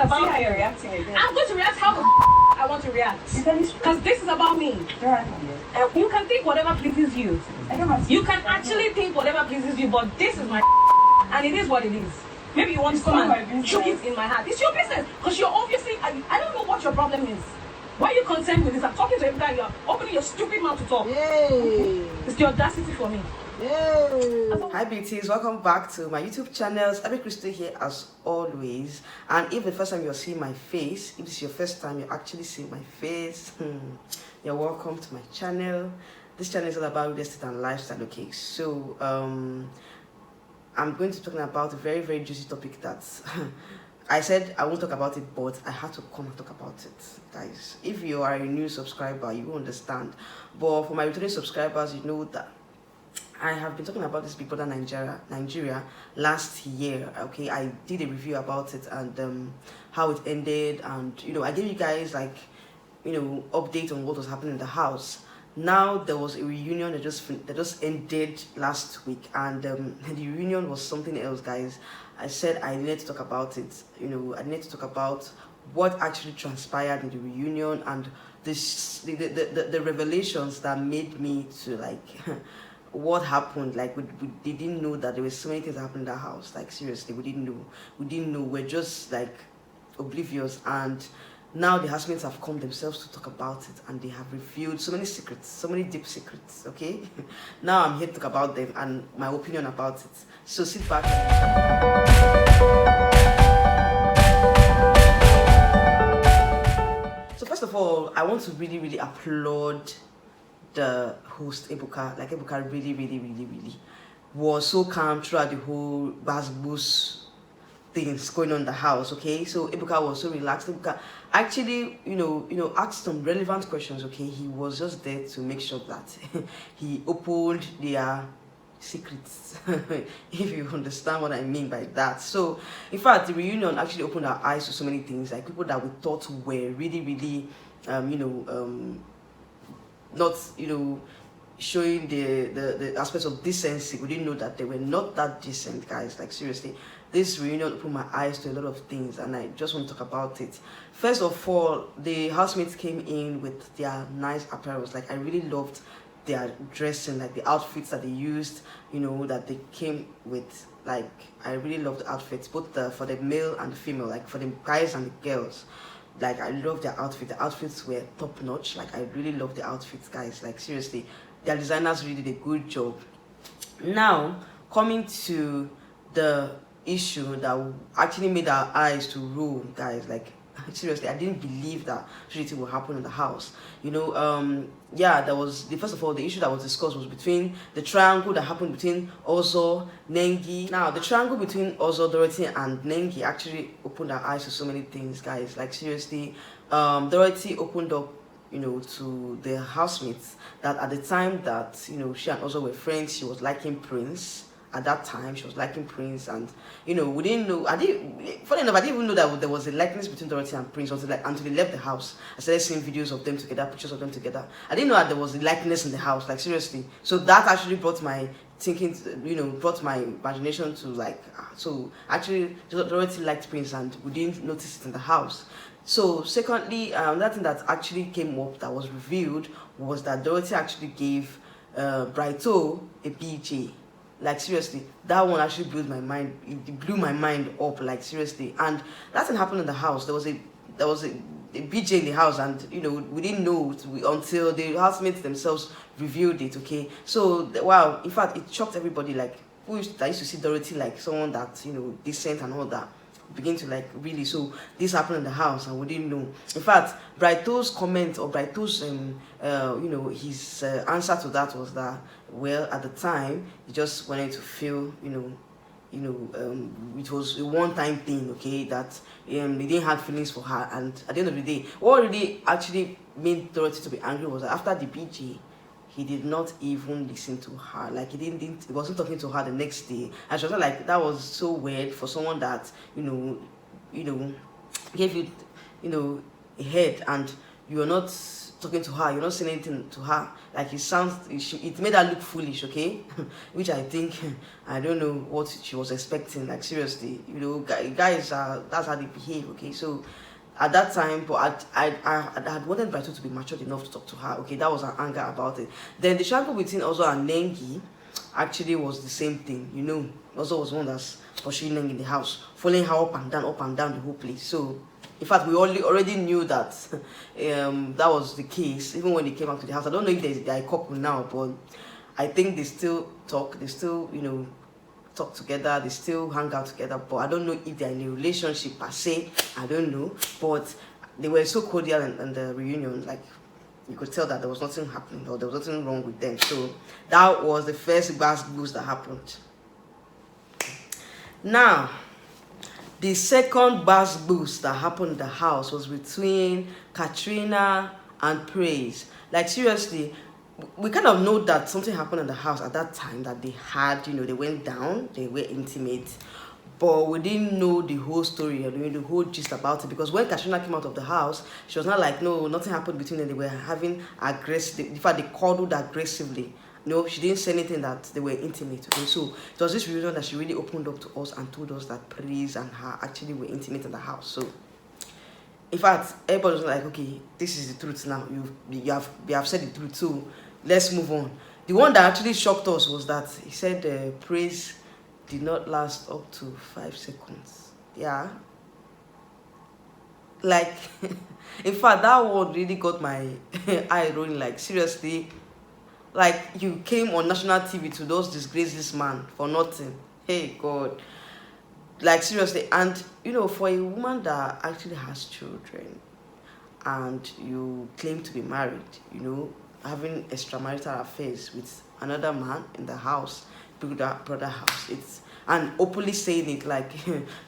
about how me. you're reacting again. I'm going to react how the I want to react. Because this is about me. You can think whatever pleases you. You can actually think whatever pleases you, but this is my and it is what it is. Maybe you want to come and choke it in my heart. It's your business. Because you're obviously, I don't know what your problem is. Why are you concerned with this? I'm talking to everybody. You're opening your stupid mouth to talk. Yay. It's the audacity for me. Yay. Hi beauties, welcome back to my YouTube channels. Abby Crystal here as always. And if the first time you're seeing my face, if this is your first time you're actually seeing my face, you're welcome to my channel. This channel is all about real estate and lifestyle. Okay, so I'm going to be talking about a very, very juicy topic that I said I won't talk about it, but I had to come and talk about it, guys. If you are a new subscriber, you will understand. But for my returning subscribers, you know that I have been talking about this Big Brother Nigeria last year. Okay, I did a review about it and how it ended, and I gave you guys like update on what was happening in the house. Now there was a reunion that just ended last week, and the reunion was something else, guys. I said I needed to talk about it. I needed to talk about what actually transpired in the reunion and the revelations that made me to like what happened. Like we didn't know that there were so many things that happened in that house. Like seriously, we didn't know. We're just like oblivious. And now the housemates have come themselves to talk about it, and they have revealed so many secrets, so many deep secrets. Okay, now I'm here to talk about them and my opinion about it. So sit back. So first of all, I want to really applaud the host Ebuka. Like Ebuka really was so calm throughout the whole Gbas Gbos things going on in the house. Okay, so Ebuka was so relaxed. Ebuka actually asked some relevant questions. Okay, he was just there to make sure that he opened their secrets if you understand what I mean by that. So in fact, the reunion actually opened our eyes to so many things, like people that we thought were really not showing the aspects of decency. We didn't know that they were not that decent, guys. Like seriously, this reunion opened my eyes to a lot of things, and I just want to talk about it. First of all, the housemates came in with their nice apparels. Like I really loved their dressing, like the outfits that they used, that they came with. Like I really loved the outfits, both for the male and the female, like for the guys and the girls. Like I love their outfits. The outfits were top notch. Like I really love the outfits, guys. Like seriously, their designers really did a good job. Now coming to the issue that actually made our eyes to roll, guys. Like seriously, I didn't believe that shit would happen in the house. Yeah, there was first of all, the issue that was discussed was between the triangle that happened between Ozo, Nengi. Now the triangle between Ozo, Dorothy and Nengi actually opened our eyes to so many things, guys. Like seriously, Dorothy opened up to the housemates that at the time that she and Ozo were friends, she was liking Prince. At that time, she was liking Prince, and we didn't know. Funny enough, I didn't even know that there was a likeness between Dorothy and Prince until they left the house. I started seeing videos of them together, pictures of them together. I didn't know that there was a likeness in the house. Like seriously, so that actually brought my thinking, brought my imagination to like. So actually, Dorothy liked Prince, and we didn't notice it in the house. So secondly, another thing that actually came up that was revealed was that Dorothy actually gave Brighto a BJ. Like seriously, that one actually blew my mind. It blew my mind up. Like seriously, and that thing happened in the house. There was a BJ in the house, and we didn't know until the housemates themselves revealed it. Okay, so wow, in fact, it shocked everybody. Like I used to see Dorothy like someone that decent and all that. Begin to like really, so this happened in the house and we didn't know. In fact, Brighto's comment, or Brighto's his answer to that was that, well, at the time he just wanted to feel it was a one-time thing, okay, that they didn't have feelings for her. And at the end of the day, what really actually made Dorothy to be angry was that after the BG, he did not even listen to her. Like he wasn't talking to her the next day, and she was like, that was so weird for someone that gave you a head, and you are not talking to her, you're not saying anything to her. Like it made her look foolish, okay? Which I think, I don't know what she was expecting. Like seriously, you know, guys that's how they behave, okay? So at that time, but I had wanted Brighton to be matured enough to talk to her, okay? That was her anger about it. Then the triangle between also and Nengi actually was the same thing, you know. Also was one that's pursuing Nengi in the house, following her up and down the whole place. So in fact, we already knew that that was the case, even when they came back to the house. I don't know if they're a couple now, but I think they still talk, they still, you know, talk together, they still hang out together, but I don't know if they're in a relationship per se, I don't know, but they were so cordial in the reunion, like, you could tell that there was nothing happening, or there was nothing wrong with them. So that was the first Gbas Gbos that happened. Now, the second Gbas Gbos that happened in the house was between Katrina and Praise. Like seriously, we kind of know that something happened in the house at that time, that they had, you know, they went down, they were intimate, but we didn't know the whole story, or the whole gist about it, because when Katrina came out of the house, she was not like, no, nothing happened between them, they were having aggressive, in fact, they cuddled aggressively. No, she didn't say anything that they were intimate, okay? So it was this reason that she really opened up to us and told us that Praise and her actually were intimate in the house. So in fact, everybody was like, okay, this is the truth now, you have said the truth, so let's move on. The one that actually shocked us was that he said Praise did not last up to 5 seconds. Yeah. Like, in fact, that one really got my eye rolling. Like, seriously, like, you came on national TV to just disgrace this man for nothing. Hey, God. Like, seriously. And, you know, for a woman that actually has children and you claim to be married, you know, having extramarital affairs with another man in the house, brother house, it's, and openly saying it, like,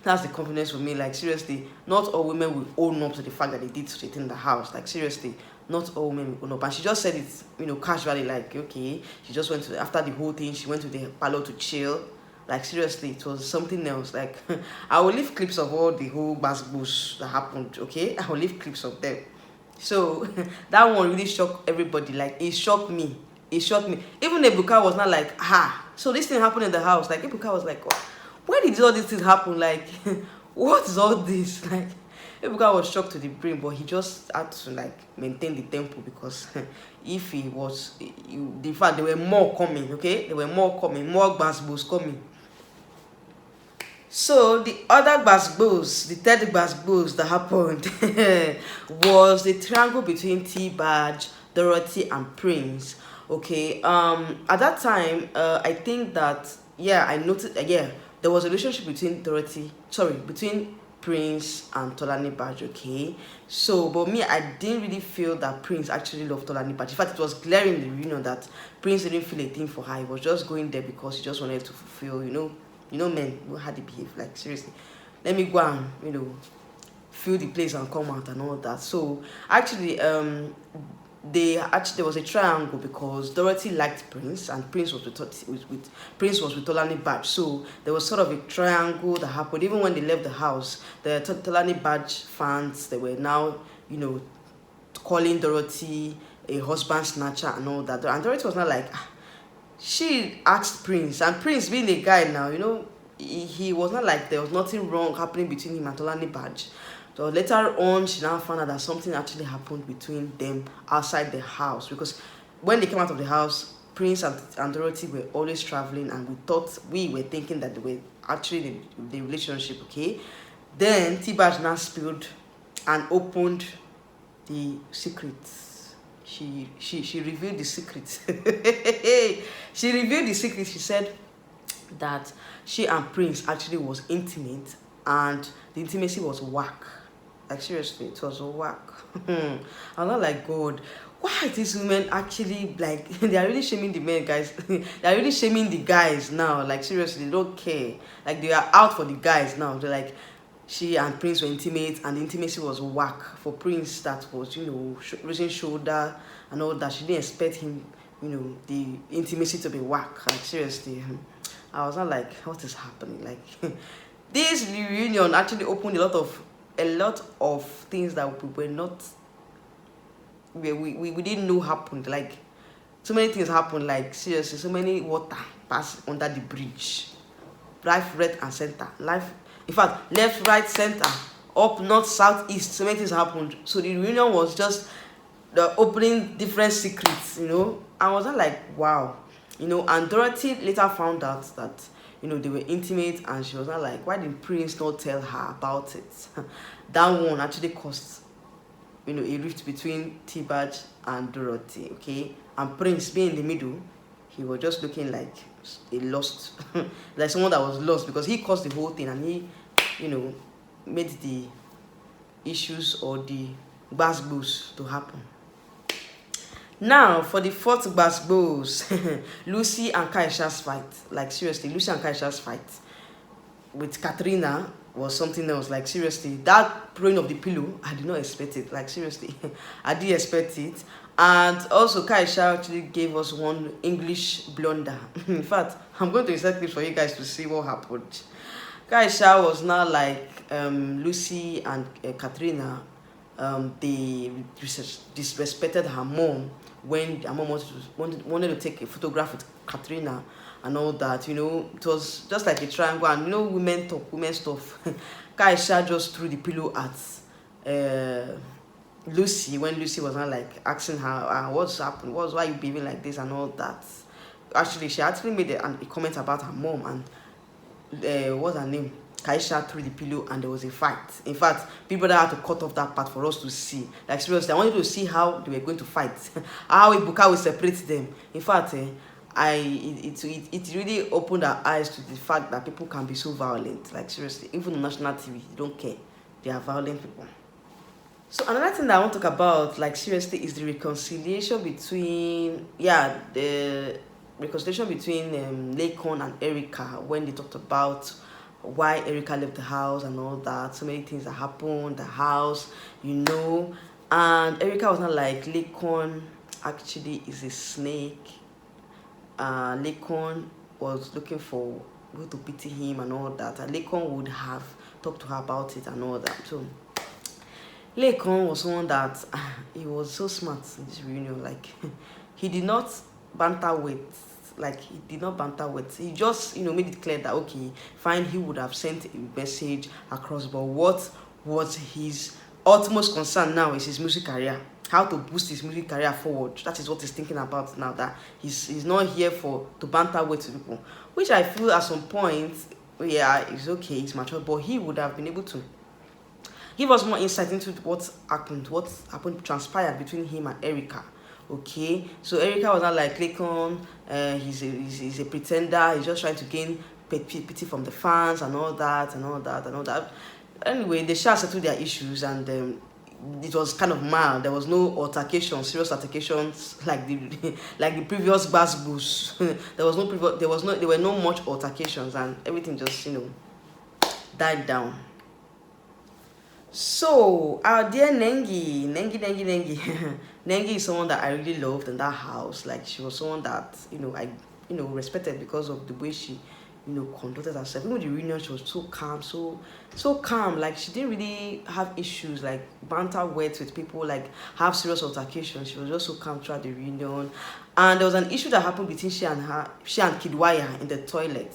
that's the confidence for me. Like seriously, not all women will own up to the fact that they did shit in the house. Like seriously, not all women will own up. And she just said it, you know, casually, like, okay, she just went to, after the whole thing, she went to the parlor to chill. Like seriously, it was something else. Like, I will leave clips of all the whole Gbas Gbos that happened, okay? I will leave clips of them. So that one really shocked everybody. Like, it shocked me. It shocked me. Even Ebuka was not like, so this thing happened in the house. Like, Ebuka was like, where did all these things happen? Like, what is all this? Like, Ebuka was shocked to the brain, but he just had to like maintain the tempo, because if he was, in fact, there were more coming, okay? There were more coming, more Gbas Gbos coming. So the other Gbas Gbos, the third Gbas Gbos that happened was the triangle between T-Badge, Dorothy, and Prince. Okay, at that time, I think that, yeah, I noticed, there was a relationship between between Prince and Tolani Badge, okay? So, but me, I didn't really feel that Prince actually loved Tolani Badge. In fact, it was glaring in the reunion that Prince didn't feel a thing for her. He was just going there because he just wanted to fulfill, you know men, how they behave. Like, seriously, let me go and, you know, fill the place and come out and all that. So, actually, there was a triangle, because Dorothy liked Prince and Prince was with Tolani Badge. So there was sort of a triangle that happened. Even when they left the house, the Tolani Badge fans, they were now, you know, calling Dorothy a husband snatcher and all that. And Dorothy was not like, she asked Prince, and Prince being a guy now, you know, he was not like there was nothing wrong happening between him and Tolani Badge. So later on, she now found out that something actually happened between them outside the house, because when they came out of the house, Prince and Dorothy were always traveling, and we were thinking that they were actually in the relationship, okay? Then T-Badge now spilled and opened the secrets. She revealed the secrets. She revealed the secrets. She said that she and Prince actually was intimate, and the intimacy was whack. Like, seriously, it was whack. I'm not like, God, why are these women actually, like, they are really shaming the men, guys. They are really shaming the guys now. Like, seriously, they don't care. Like, they are out for the guys now. They're like, she and Prince were intimate, and the intimacy was whack. For Prince, that was, you know, raising shoulder and all that. She didn't expect him, you know, the intimacy to be whack. Like, seriously, I was not like, what is happening? Like, this reunion actually opened a lot of things that we were not we didn't know happened. Like, so many things happened. Like, seriously, so many water passed under the bridge. Life, right, and center. Life, in fact, left, right, center, up, north, south, east. So many things happened. So the reunion was just the opening different secrets, I was not like, wow, and Dorothy later found out that, they were intimate, and she was not like, why did Prince not tell her about it? That one actually caused, a rift between T-Baj and Dorothy, okay? And Prince being in the middle, he was just looking like a lost, like someone that was lost, because he caused the whole thing, and he, made the issues or the Gbas Gbos to happen. Now, for the fourth Gbas Gbos, Lucy and Kaisha's fight. Like, seriously, Lucy and Kaisha's fight with Katrina was something else. Like, seriously, that throwing of the pillow, I did not expect it. Like, seriously, I did expect it. And also, Kaisha actually gave us one English blunder. In fact, I'm going to insert clips for you guys to see what happened. Kaisha was now like Lucy and Katrina. They disrespected her mom when her mom wanted to take a photograph with Katrina and all that. It was just like a triangle, and women talk, women stuff. Kaisha just threw the pillow at Lucy when Lucy was not like asking her, what's happened, why you behaving like this and all that. Actually, she actually made a comment about her mom, and what's her name? Kaisha threw the pillow, and there was a fight. In fact, Big Brother had to cut off that part for us to see. Like, seriously, I wanted to see how they were going to fight. How Ibuka will separate them. In fact, it really opened our eyes to the fact that people can be so violent. Like, seriously, even on national TV, they don't care. They are violent people. So another thing that I want to talk about, like, seriously, is the reconciliation between, the reconciliation between Laycon and Erica, when they talked about why Erica left the house and all that. So many things that happened, the house, and Erica was not like, Laycon actually is a snake. Laycon was looking for who to pity him and all that, and Laycon would have talked to her about it and all that. So Laycon was someone that he was so smart in this reunion. Like, he did not banter with. He just, made it clear that, okay, fine, he would have sent a message across, but what was his utmost concern now is his music career. How to boost his music career forward. That is what he's thinking about now, that he's not here to banter with people. Which I feel at some point, it's okay, it's mature, but he would have been able to give us more insight into what transpired between him and Erica. Okay, so Erica was not like, Laycon, he's a pretender, he's just trying to gain pity from the fans and all that. Anyway, they shall settle their issues, and it was kind of mild. There was no altercation, serious altercations like the previous Gbas Gbos. There were no much altercations, and everything just died down. So, our dear Nengi. Nengi is someone that I really loved in that house. Like, she was someone that, I, respected because of the way she, conducted herself. Even the reunion, she was so calm. Like, she didn't really have issues, like, banter words with people, like, have serious altercations. She was just so calm throughout the reunion. And there was an issue that happened between she and Kidwaya in the toilet.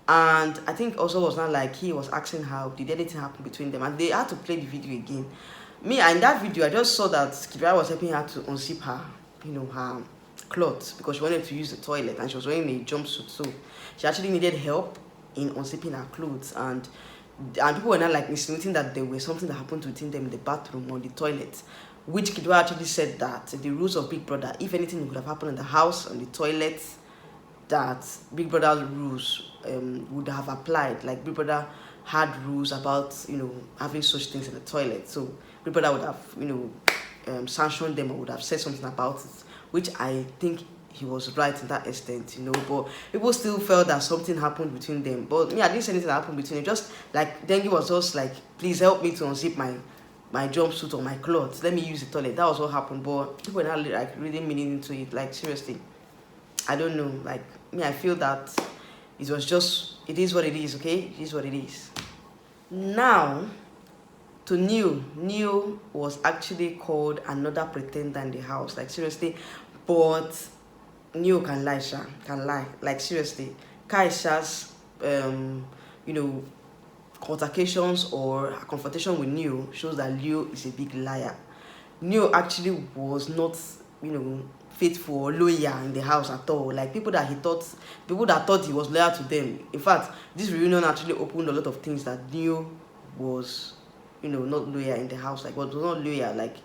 And I think also was not like he was asking how did anything happen between them, and they had to play the video again. In that video, I just saw that Kidwaya was helping her to unzip her, her clothes, because she wanted to use the toilet, and she was wearing a jumpsuit, so she actually needed help in unzipping her clothes. And people were not like insinuating that there was something that happened between them in the bathroom or the toilet, which Kidwaya actually said that the rules of Big Brother, if anything would have happened in the house, on the toilet, that Big Brother's rules would have applied. Like, Big Brother had rules about having such things in the toilet, so Big Brother would have sanctioned them or would have said something about it, which I think he was right in that extent, but people still felt that something happened between them. But me, I didn't say anything that happened between them. Just like Dengue was just like, please help me to unzip my jumpsuit or my clothes, let me use the toilet. That was what happened. But people were not like really meaning into it. Like, seriously, I don't know. Like, me, I feel that it is what it is, okay? It is what it is. Now, to Neo was actually called another pretender in the house. Like seriously, but Neo can lie, Sha, can lie. Like seriously, Kaisha's altercations or confrontation with Neo shows that Leo is a big liar. Neo actually was not, faithful or loyal in the house at all. Like people that thought he was loyal to them. In fact, this reunion actually opened a lot of things that Neo was, not loyal in the house. Like, was not loyal. Like,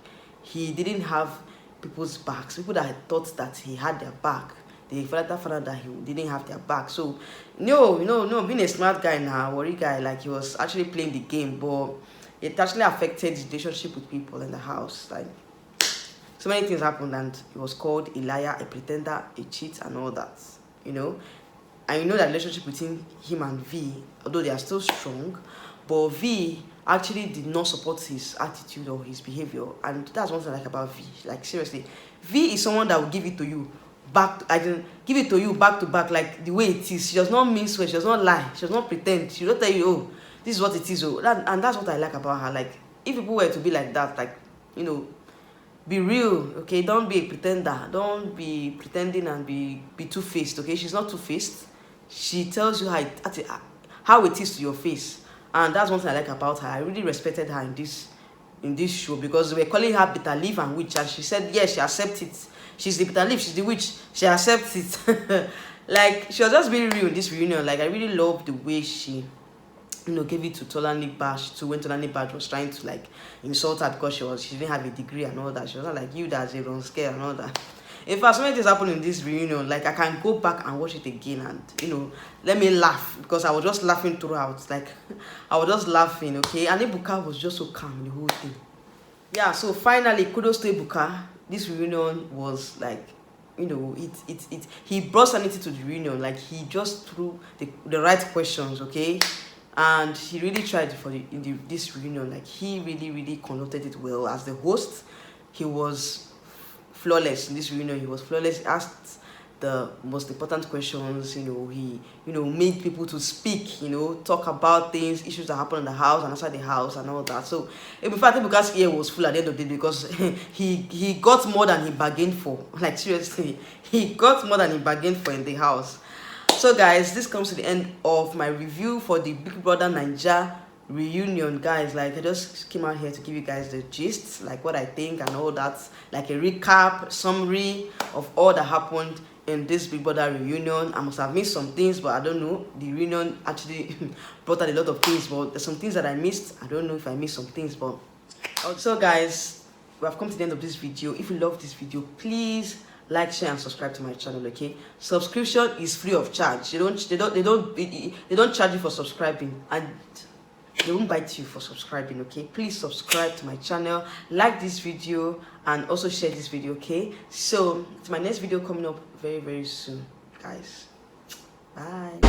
he didn't have people's backs. People that had thought that he had their back, they found out that he didn't have their back. So, no, being a smart guy now, worry guy, like he was actually playing the game, but it actually affected his relationship with people in the house. Like, so many things happened, and he was called a liar, a pretender, a cheat, and all that. And that relationship between him and V, although they are still strong, but V actually did not support his attitude or his behavior, and that's one thing I like about V. Like seriously, V is someone that will give it to you back. Give it to you back to back, like the way it is. She does not mince words. She does not lie. She does not pretend. She don't tell you, oh, this is what it is. Oh, and that's what I like about her. Like if people were to be like that, like be real, okay? Don't be a pretender. Don't be pretending and be two-faced, okay? She's not two-faced. She tells you how it is to your face, and that's one thing I like about her. I really respected her in this show, because we were calling her bitter leaf and witch, and she said yes, she accepts it. She's the bitter leaf, she's the witch, she accepts it. Like she was just being real in this reunion. Like I really loved the way she gave it to Tolani Bash, to when Tolani Bash was trying to like insult her because she didn't have a degree and all that. She was not like, you that's a wrong scare and all that. In fact, so many things happened in this reunion. Like I can go back and watch it again and let me laugh, because I was just laughing throughout. Like I was just laughing, okay? And Ebuka was just so calm the whole thing. Yeah, so finally kudos to Ebuka. This reunion was like, he brought sanity to the reunion. Like he just threw the right questions, okay? And he really tried this reunion. Like he really conducted it well. As the host, he was flawless in this reunion. He was flawless. He asked the most important questions. He made people to speak. Talk about things, issues that happen in the house and outside the house and all that. So in fact, Ebuka's ear was full at the end of the day, because he got more than he bargained for. Like seriously, he got more than he bargained for in the house. So guys, this comes to the end of my review for the Big Brother Naija reunion, guys. Like I just came out here to give you guys the gist, like what I think and all that, like a recap, summary of all that happened in this Big Brother reunion. I must have missed some things, but I don't know. The reunion actually brought out a lot of things, but there's some things that I missed. I don't know if I missed some things, but so guys, we have come to the end of this video. If you love this video, please like, share, and subscribe to my channel, okay? Subscription is free of charge. They don't charge you for subscribing, and they won't bite you for subscribing, okay? Please subscribe to my channel, like this video, and also share this video, okay? So it's my next video coming up very soon, guys. Bye.